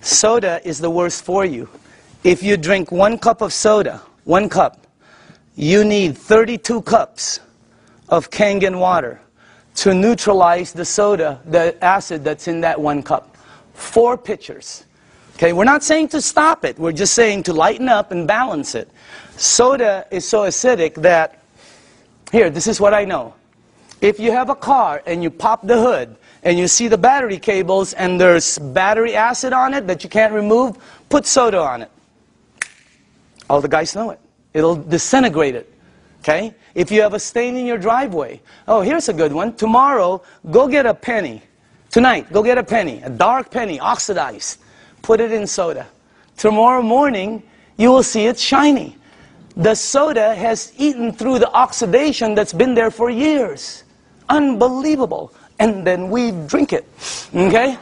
Soda is the worst for you. If you drink 1 cup of soda, 1 cup, you need 32 cups of Kangen water to neutralize the soda, the acid that's in that 1 cup. 4 pitchers. Okay, we're not saying to stop it. We're just saying to lighten up and balance it. Soda is so acidic that, here, this is what I know. If you have a car and you pop the hood and you see the battery cables and there's battery acid on it that you can't remove, put soda on it. All the guys know it. It'll disintegrate it. Okay? If you have a stain in your driveway, oh, here's a good one. Tomorrow, go get a penny. Tonight, go get a penny, a dark penny, oxidized. Put it in soda. Tomorrow morning, you will see it's shiny. The soda has eaten through the oxidation that's been there for years. Unbelievable. And then we drink it. Okay?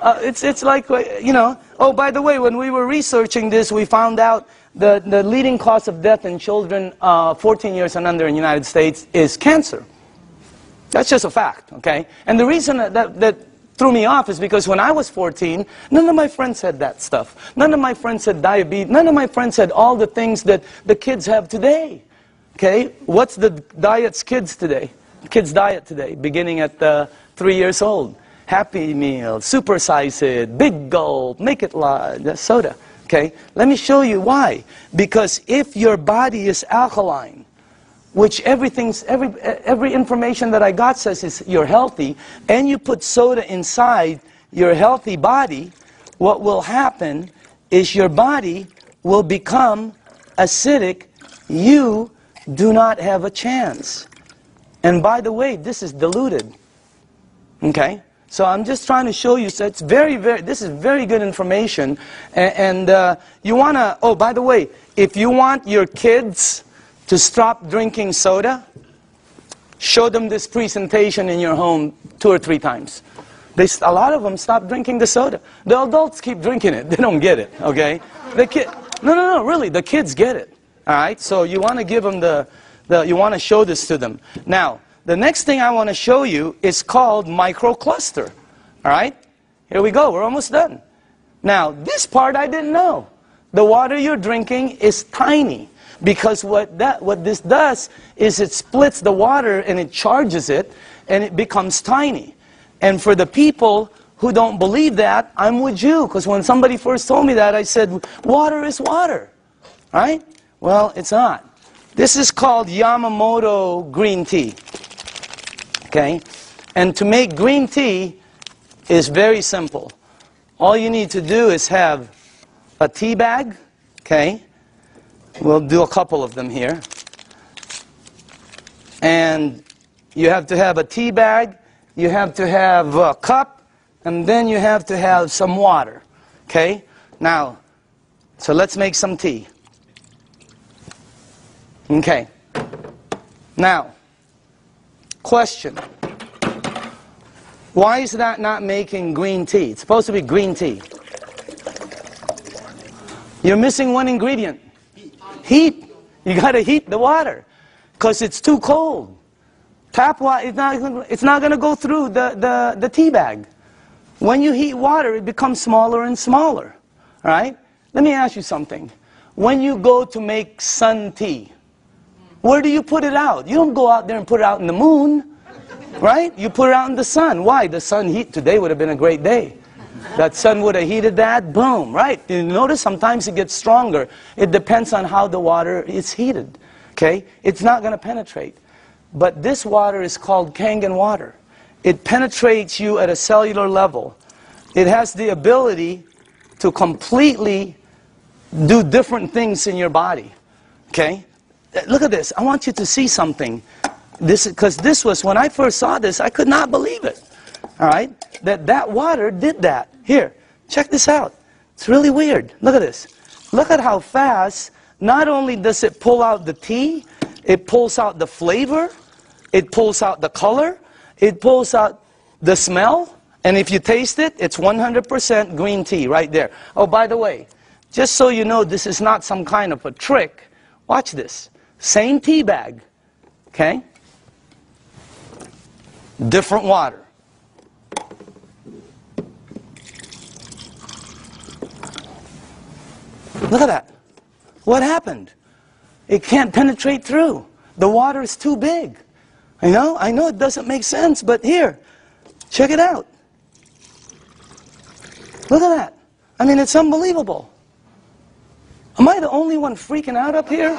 It's like, you know. Oh, by the way, when we were researching this, we found out the leading cause of death in children 14 years and under in the United States is cancer. That's just a fact, okay? And the reason that threw me off is because when I was 14, none of my friends had that stuff. None of my friends had diabetes. None of my friends had all the things that the kids have today. Okay? What's the diet's kids today? Kids' diet today, beginning at 3 years old. Happy Meal, supersize it, big gulp, make it large, soda. Okay? Let me show you why. Because if your body is alkaline, which every information that I got says is you're healthy, and you put soda inside your healthy body, what will happen is your body will become acidic. You do not have a chance. And by the way, this is diluted. Okay? So I'm just trying to show you, so it's this is very good information. And you want to, oh, by the way, if you want your kids to stop drinking soda, show them this presentation in your home 2 or 3 times. A lot of them stop drinking the soda. The adults keep drinking it. They don't get it, okay? No, really, the kids get it. All right? So you want to give them you want to show this to them. Now, the next thing I want to show you is called microcluster. All right? Here we go. We're almost done. Now, this part I didn't know. The water you're drinking is tiny. Because what this does is it splits the water and it charges it and it becomes tiny. And for the people who don't believe that, I'm with you. Because when somebody first told me that, I said, water is water. Right? Well, it's not. This is called Yamamoto green tea. Okay? And to make green tea is very simple. All you need to do is have a tea bag. Okay? We'll do a couple of them here. And you have to have a tea bag, you have to have a cup, and then you have to have some water. Okay? Now, so let's make some tea. Okay. Now, question. Why is that not making green tea? It's supposed to be green tea. You're missing one ingredient. Heat. You got to heat the water because it's too cold. Tap water, it's not going to go through the tea bag. When you heat water, it becomes smaller and smaller. All right? Let me ask you something. When you go to make sun tea, where do you put it out? You don't go out there and put it out in the moon. Right? You put it out in the sun. Why? The sun heat. Today would have been a great day. That sun would have heated that, boom, right? You notice sometimes it gets stronger. It depends on how the water is heated, okay? It's not going to penetrate. But this water is called Kangen water. It penetrates you at a cellular level. It has the ability to completely do different things in your body, okay? Look at this. I want you to see something. Because this was, when I first saw this, I could not believe it, all right? That water did that. Here, check this out. It's really weird. Look at this. Look at how fast, not only does it pull out the tea, it pulls out the flavor, it pulls out the color, it pulls out the smell, and if you taste it, it's 100% green tea right there. Oh, by the way, just so you know this is not some kind of a trick, watch this. Same tea bag, okay? Different water. Look at that. What happened? It can't penetrate through. The water is too big. I know it doesn't make sense, but here, check it out. Look at that. I mean, it's unbelievable. Am I the only one freaking out up here?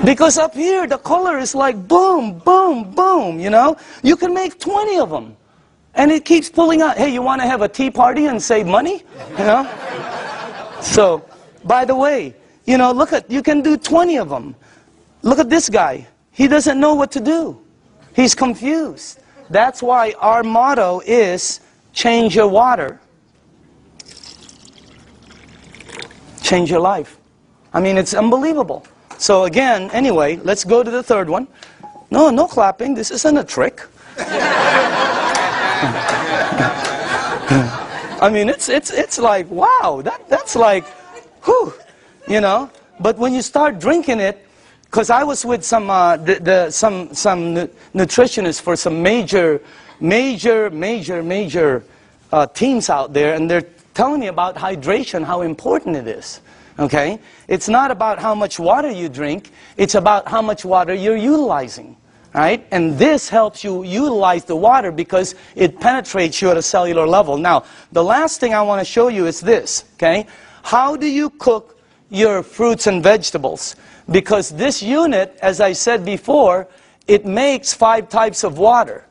Because up here, the color is like boom, boom, boom, you know? You can make 20 of them. And it keeps pulling out. Hey, you want to have a tea party and save money? You know? So, by the way, you know, look at, you can do 20 of them. Look at this guy. He doesn't know what to do. He's confused. That's why our motto is, change your water. Change your life. I mean, it's unbelievable. So again, anyway, let's go to the third one. No clapping. This isn't a trick. I mean, it's like, wow, that's like, whew, you know. But when you start drinking it, because I was with some nutritionists for some major teams out there, and they're telling me about hydration, how important it is. Okay? It's not about how much water you drink, it's about how much water you're utilizing. Right? And this helps you utilize the water because it penetrates you at a cellular level. Now, the last thing I want to show you is this. Okay? How do you cook your fruits and vegetables? Because this unit, as I said before, it makes 5 types of water.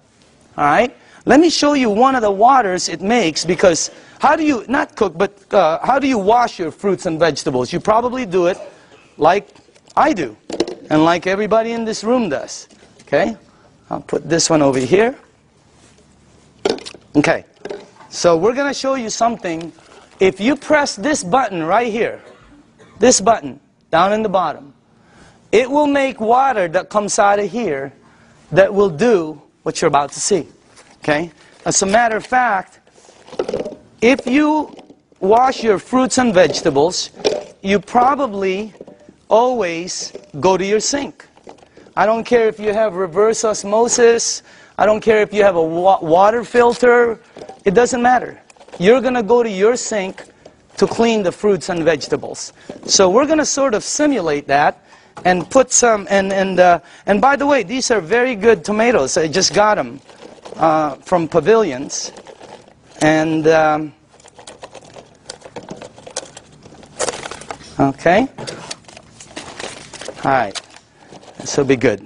All right? Let me show you one of the waters it makes, because how do you, not cook, but how do you wash your fruits and vegetables? You probably do it like I do, and like everybody in this room does. Okay? I'll put this one over here. Okay. So we're going to show you something. If you press this button right here, this button down in the bottom, it will make water that comes out of here that will do what you're about to see. Okay? As a matter of fact, if you wash your fruits and vegetables, you probably always go to your sink. I don't care if you have reverse osmosis. I don't care if you have a water filter. It doesn't matter. You're going to go to your sink to clean the fruits and vegetables. So we're going to sort of simulate that and put some, and by the way, these are very good tomatoes. I just got them from Pavilions. And, okay. All right. This will be good.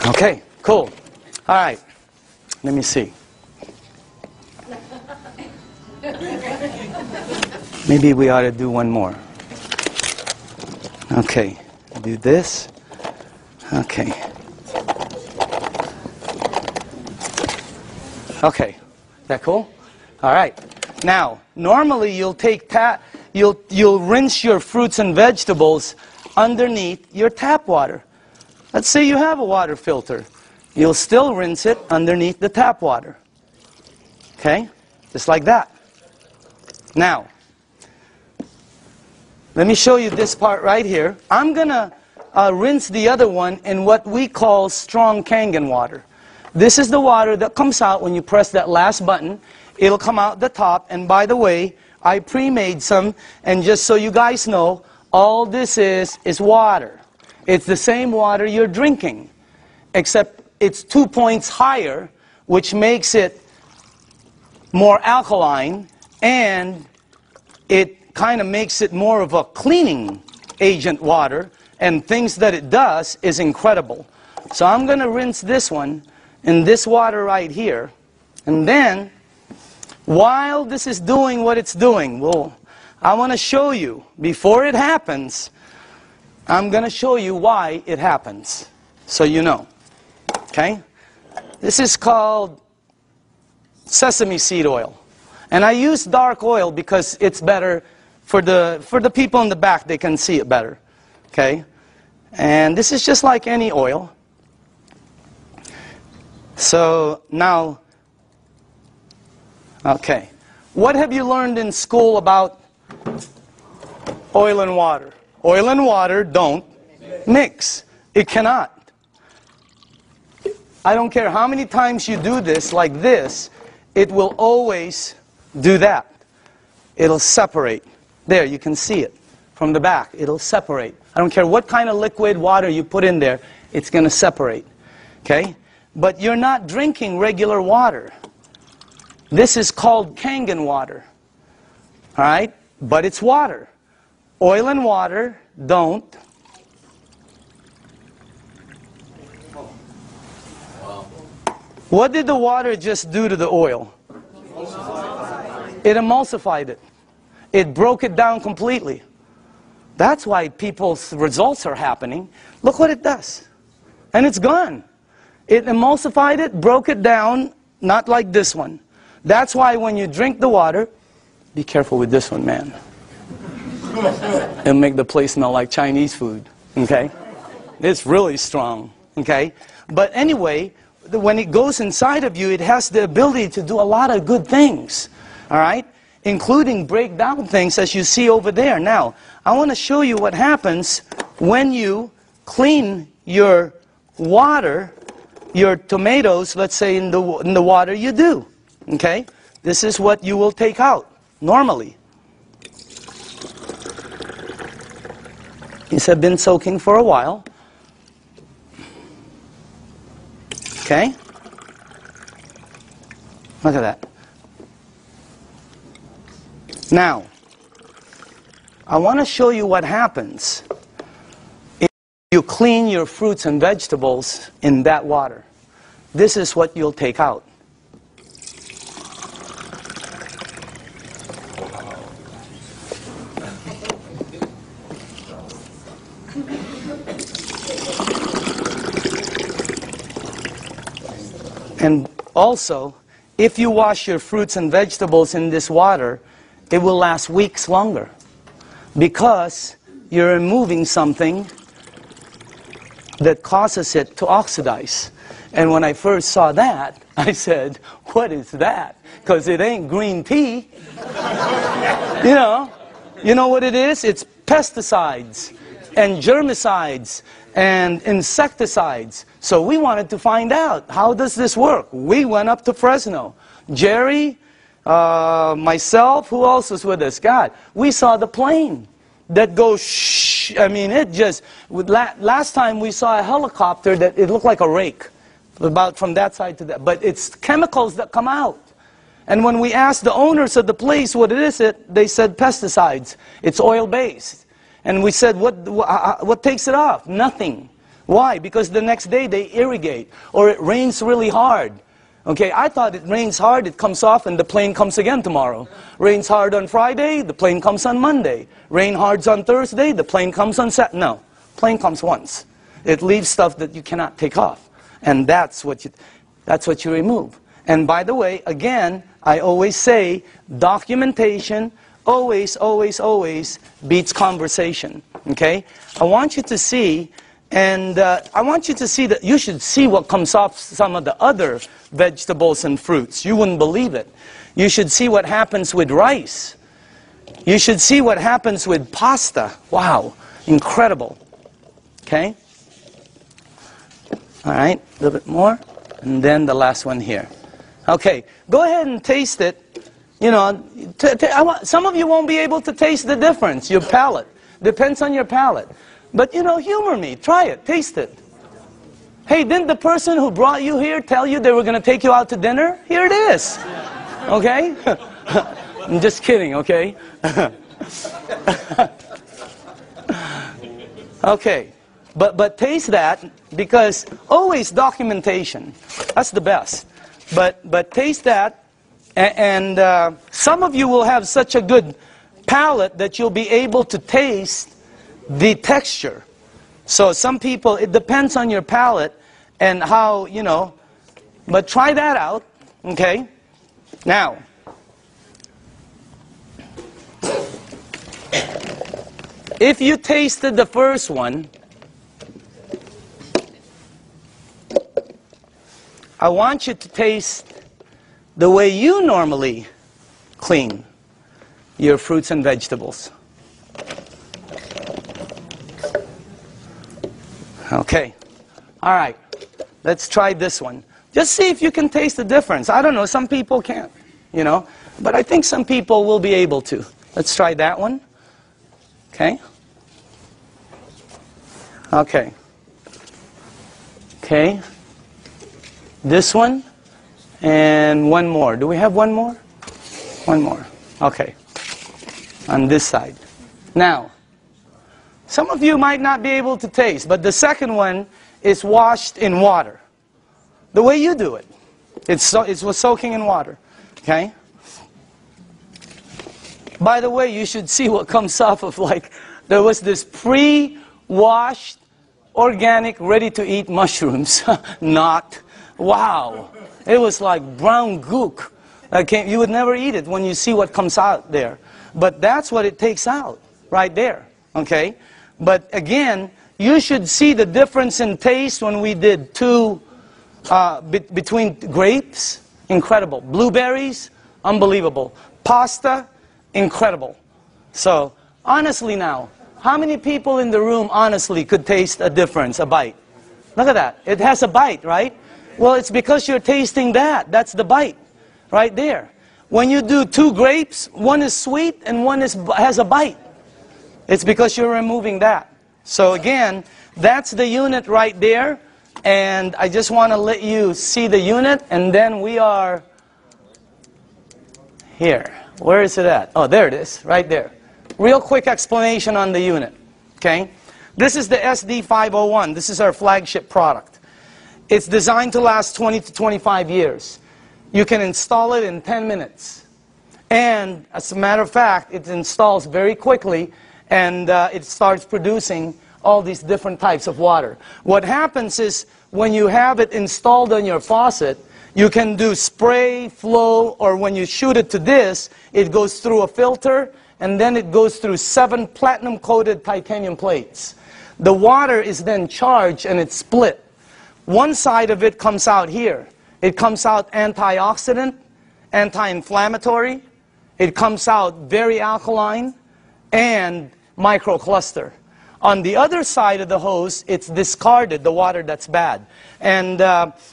Okay, cool. All right. Let me see. Maybe we ought to do one more. Okay. Do this. Okay. Okay. Is that cool? All right. Now, normally you'll take you'll rinse your fruits and vegetables underneath your tap water. Let's say you have a water filter. You'll still rinse it underneath the tap water. Okay? Just like that. Now, let me show you this part right here. I'm going to rinse the other one in what we call strong Kangen water. This is the water that comes out when you press that last button. It'll come out the top, and by the way, I pre-made some, and just so you guys know, all this is water. It's the same water you're drinking, except it's 2 points higher, which makes it more alkaline, and it kind of makes it more of a cleaning agent water, and things that it does is incredible. So I'm going to rinse this one in this water right here, and then while this is doing what it's doing, I want to show you, before it happens, I'm going to show you why it happens, so you know. Okay? This is called sesame seed oil. And I use dark oil because it's better for the people in the back, they can see it better. Okay? And this is just like any oil. So now, okay. What have you learned in school about oil and water? Oil and water don't mix. It cannot. I don't care how many times you do this like this, it will always do that. It'll separate. There, you can see it from the back. It'll separate. I don't care what kind of liquid water you put in there, it's going to separate. Okay? But you're not drinking regular water. This is called Kangen water. All right? But it's water. Oil and water don't. What did the water just do to the oil? It emulsified it. It broke it down completely. That's why people's results are happening. Look what it does. And it's gone. It emulsified it, broke it down, not like this one. That's why when you drink the water, be careful with this one, man. It'll make the place smell like Chinese food, okay? It's really strong, okay? But anyway, when it goes inside of you, it has the ability to do a lot of good things, all right? Including break down things as you see over there. Now, I want to show you what happens when you clean your water, your tomatoes, let's say in the water you do. Okay? This is what you will take out normally. These have been soaking for a while. Okay? Look at that. Now, I want to show you what happens if you clean your fruits and vegetables in that water. This is what you'll take out. And also, if you wash your fruits and vegetables in this water, it will last weeks longer because you're removing something that causes it to oxidize. And when I first saw that, I said, what is that? Because it ain't green tea. You know what it is? It's pesticides and germicides and insecticides. So we wanted to find out, how does this work? We went up to Fresno. Jerry, myself, who else was with us? God, we saw the plane that goes shh. I mean, it just, last time we saw a helicopter that it looked like a rake, about from that side to that. But it's chemicals that come out. And when we asked the owners of the place what it is, they said pesticides. It's oil-based. And we said, what takes it off? Nothing. Why? Because the next day they irrigate, or it rains really hard. Okay, I thought it rains hard, it comes off, and the plane comes again tomorrow. Rains hard on Friday, the plane comes on Monday. Rain hard on Thursday, the plane comes on Saturday. No, plane comes once. It leaves stuff that you cannot take off. And that's what you remove. And by the way, again, I always say, documentation always, always, always beats conversation. Okay? I want you to see, and I want you to see that you should see what comes off some of the other vegetables and fruits. You wouldn't believe it. You should see what happens with rice. You should see what happens with pasta. Wow, incredible. Okay? All right, a little bit more. And then the last one here. Okay, go ahead and taste it. You know, some of you won't be able to taste the difference. Your palate. Depends on your palate. But, you know, humor me. Try it. Taste it. Hey, didn't the person who brought you here tell you they were going to take you out to dinner? Here it is. Okay? I'm just kidding, okay? Okay. But taste that, because always documentation. That's the best. But taste that, and some of you will have such a good palate that you'll be able to taste the texture. So some people, it depends on your palate and how, you know, but try that out, okay? Now, if you tasted the first one, I want you to taste the way you normally clean your fruits and vegetables. Okay. All right. Let's try this one. Just see if you can taste the difference. I don't know. Some people can't, you know. But I think some people will be able to. Let's try that one. Okay. Okay. Okay. This one. And one more. Do we have one more? One more. Okay. On this side. Now, some of you might not be able to taste, but the second one is washed in water. The way you do it. It was soaking in water. Okay? By the way, you should see what comes off of, like, there was this pre-washed, organic, ready-to-eat mushrooms. Not. Wow. It was like brown gook. You would never eat it when you see what comes out there. But that's what it takes out, right there. Okay? But again, you should see the difference in taste when we did between grapes, incredible. Blueberries, unbelievable. Pasta, incredible. So, honestly now, how many people in the room honestly could taste a difference, a bite? Look at that. It has a bite, right? Well, it's because you're tasting that. That's the bite, right there. When you do 2 grapes, one is sweet and one has a bite. It's because you're removing that. So again, that's the unit right there. And I just want to let you see the unit. And then we are here. Where is it at? Oh, there it is, right there. Real quick explanation on the unit. Okay? This is the SD501. This is our flagship product. It's designed to last 20 to 25 years. You can install it in 10 minutes. And as a matter of fact, it installs very quickly, and it starts producing all these different types of water. What happens is, when you have it installed on your faucet, you can do spray, flow, or when you shoot it to this, it goes through a filter, and then it goes through 7 platinum-coated titanium plates. The water is then charged, and it's split. One side of it comes out here. It comes out antioxidant, anti-inflammatory. It comes out very alkaline and microcluster. On the other side of the hose, it's discarded, the water that's bad. And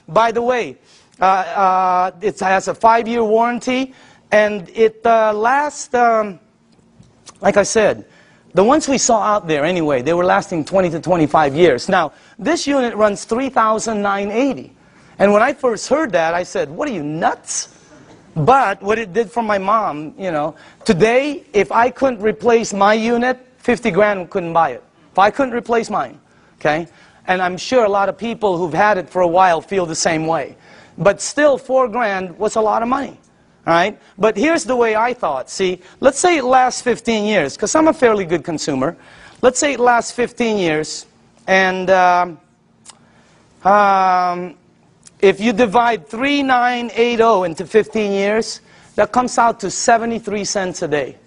by the way, it has a 5-year warranty, and it lasts, like I said, the ones we saw out there anyway, they were lasting 20 to 25 years. Now, this unit runs $3,980. And when I first heard that, I said, what are you, nuts? But what it did for my mom, you know, today, if I couldn't replace my unit, 50 grand couldn't buy it. If I couldn't replace mine, okay? And I'm sure a lot of people who've had it for a while feel the same way. But still, 4 grand was a lot of money, all right? But here's the way I thought. See, let's say it lasts 15 years, because I'm a fairly good consumer. Let's say it lasts 15 years, and if you divide 3,980 into 15 years, that comes out to 73 cents a day.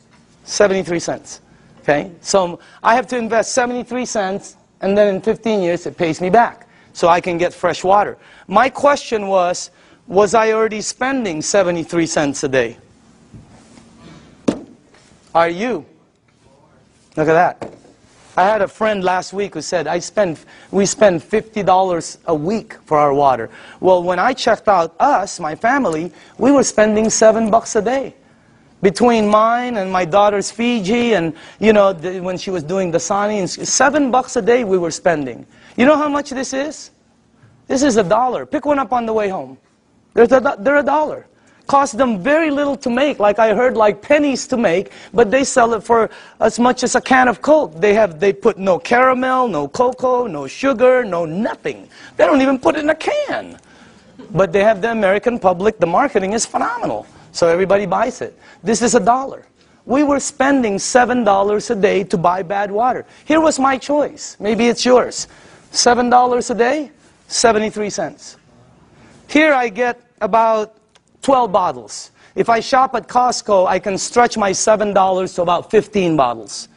73 cents. Okay? So I have to invest 73 cents, and then in 15 years it pays me back. So I can get fresh water. My question was I already spending 73 cents a day? Are you? Look at that. I had a friend last week who said, we spend $50 a week for our water. Well, when I checked out us, my family, we were spending $7 a day. Between mine and my daughter's Fiji and, you know, when she was doing the Sani, $7 a day we were spending. You know how much this is? This is $1. Pick one up on the way home. They're $1. Cost them very little to make, like I heard, like pennies to make, but they sell it for as much as a can of Coke. They put no caramel, no cocoa, no sugar, no nothing. They don't even put it in a can. But they have the American public, the marketing is phenomenal. So everybody buys it. This is $1. We were spending $7 a day to buy bad water. Here was my choice. Maybe it's yours. $7 a day, 73 cents. Here I get about 12 bottles. If I shop at Costco, I can stretch my $7 to about 15 bottles.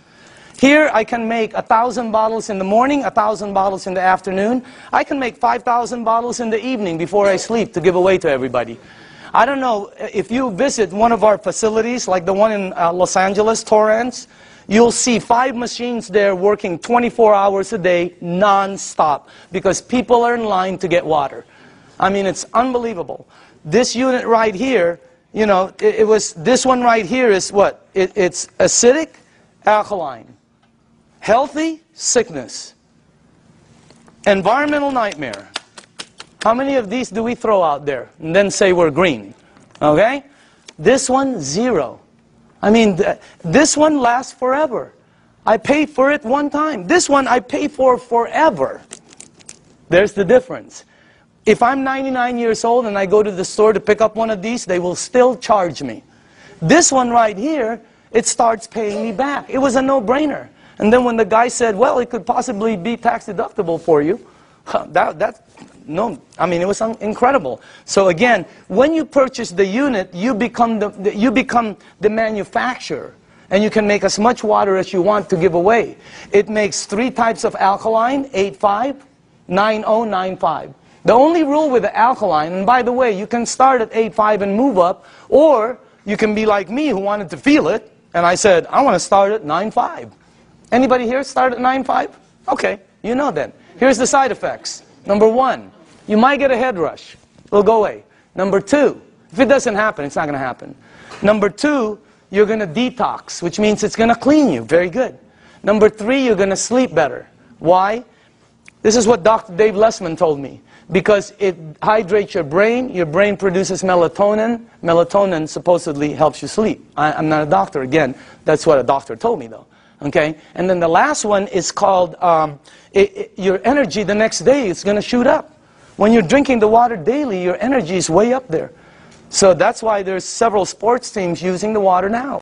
Here I can make 1,000 bottles in the morning, 1,000 bottles in the afternoon. I can make 5,000 bottles in the evening before I sleep to give away to everybody. I don't know, if you visit one of our facilities, like the one in Los Angeles, Torrance, you'll see 5 machines there working 24 hours a day, non-stop, because people are in line to get water. I mean, it's unbelievable. This unit right here, you know, this one right here is what? It's acidic, alkaline. Healthy, sickness. Environmental nightmare. How many of these do we throw out there and then say we're green? Okay? This one, 0. I mean, this one lasts forever. I pay for it one time. This one I pay for forever. There's the difference. If I'm 99 years old and I go to the store to pick up one of these, they will still charge me. This one right here, it starts paying me back. It was a no-brainer. And then when the guy said, well, it could possibly be tax deductible for you, no, I mean, it was incredible. So again, when you purchase the unit, you become the manufacturer. And you can make as much water as you want to give away. It makes 3 types of alkaline, 8.5, 9.0, 9.5. The only rule with the alkaline, and by the way, you can start at 8.5 and move up, or you can be like me who wanted to feel it, and I said, I want to start at 9.5. Anybody here start at 9.5? Okay, you know then. Here's the side effects. Number 1, you might get a head rush. It'll go away. Number 2, if it doesn't happen, it's not going to happen. Number 2, you're going to detox, which means it's going to clean you. Very good. Number 3, you're going to sleep better. Why? This is what Dr. Dave Lessman told me. Because it hydrates your brain produces melatonin. Melatonin supposedly helps you sleep. I'm not a doctor, again. That's what a doctor told me, though. Okay? And then the last one is called, your energy the next day is going to shoot up. When you're drinking the water daily, your energy is way up there. So that's why there's several sports teams using the water now.